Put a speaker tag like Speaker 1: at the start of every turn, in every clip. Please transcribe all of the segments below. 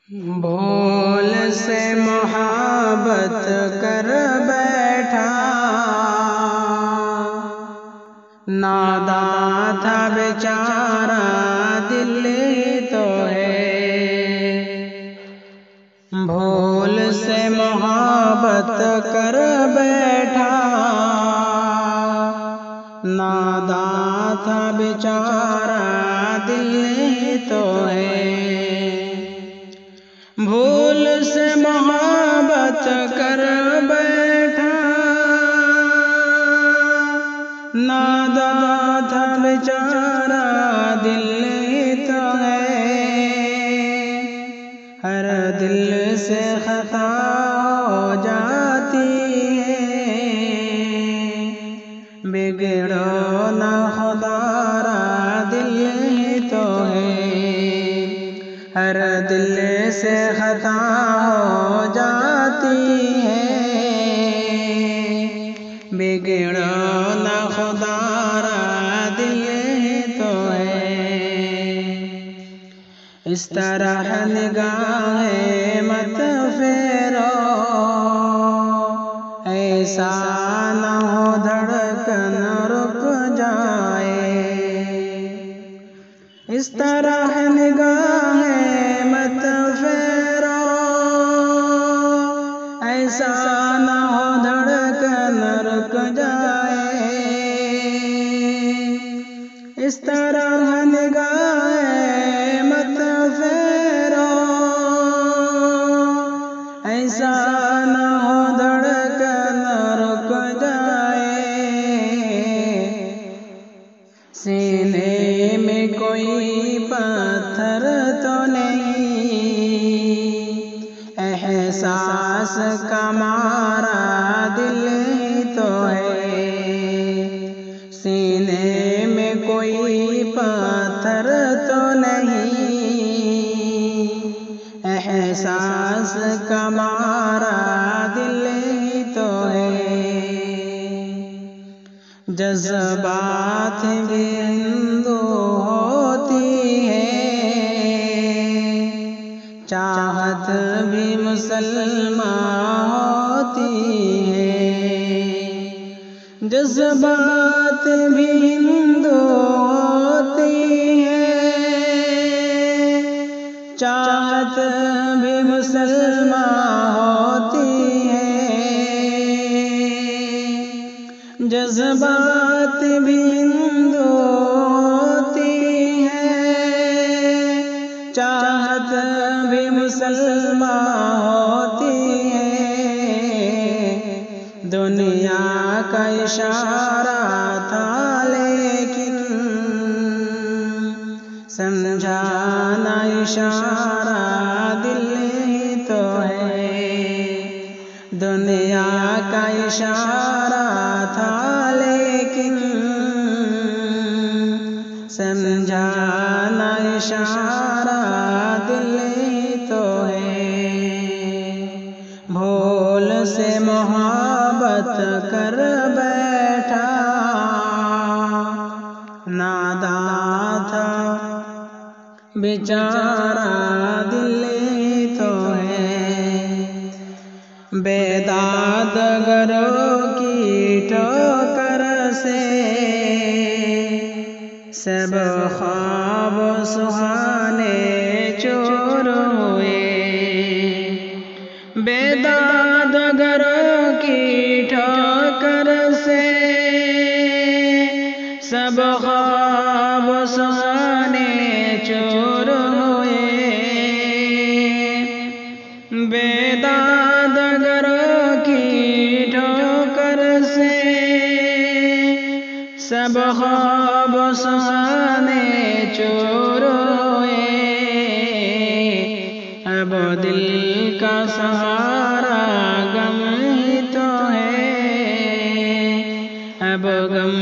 Speaker 1: भूल से मोहब्बत कर बैठा, नादान था बेचारा दिल तो है। भूल से मोहब्बत कर बैठा, नादान था बेचारा दिल तो है। भूल से मोहब्बत कर बैठा, नादान था बेचारा दिल तो है। हर दिल से खता हो जाती है, बिगड़ो ना खुदारा दिल तो है। हर दिल से खता हो जाती है, बिगड़ो ना खुदारा दिल तो है। इस तरह निगाहें मत फेरो, ऐसा न हो धड़कन रुक जाए। इस तरह निगाहें मत फेरो, ऐसा न हो धड़कन रुक जाए। इस तरह निगाहें मत फेरो, ऐसा न हो धड़कन रुक जाए। सीने में कोई पत्थर तो नहीं, एहसास का मारा दिल तो है। सीने में कोई पत्थर तो नहीं, एहसास का मारा दिल तो है। जज्बात भी हिंदू होती है, चाहत भी मुसलमान होती है। जज्बात भी हिंदू होती है, चाहत भी मुसलमान होती है। जज्बात भी हिंदू होती है, चाहत भी मुसलमान होती है। दुनिया का इशारा था लेकिन समझाना इशारा दिल तो है। दुनिया का इशारा था लेकिन समझाना इशारा दिल तो है। भूल से मोहब्बत कर बैठा, नादान था बेचारा दिल तो है। बेदाद गरों की ठोकर से सब ख्वाब सुहाने चोर हुए। बेदाद गरों की ठोकर से सब ख्वाब सुहाने चोर हुए। बेदाद गरों की ठोकर से सब ख्वाब सुहाने चोर हुए। अब दिल का सहारा गम ही तो है, अब गम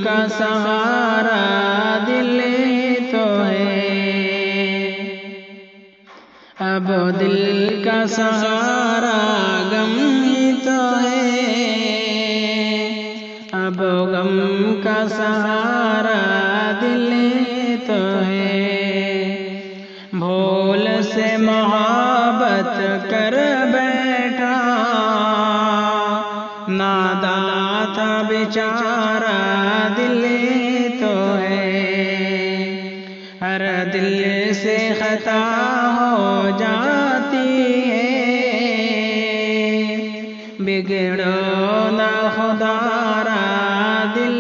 Speaker 1: का सहारा दिल तो है। अब दिल का सहारा गम ही तो है, अब गम का सहारा दिल तो है। भूल से मोहब्बत कर बैठा, नादान था बेचारा दिल तो है, हर दिल से खता हो जाती है, बिगड़ो ना खुदारा दिल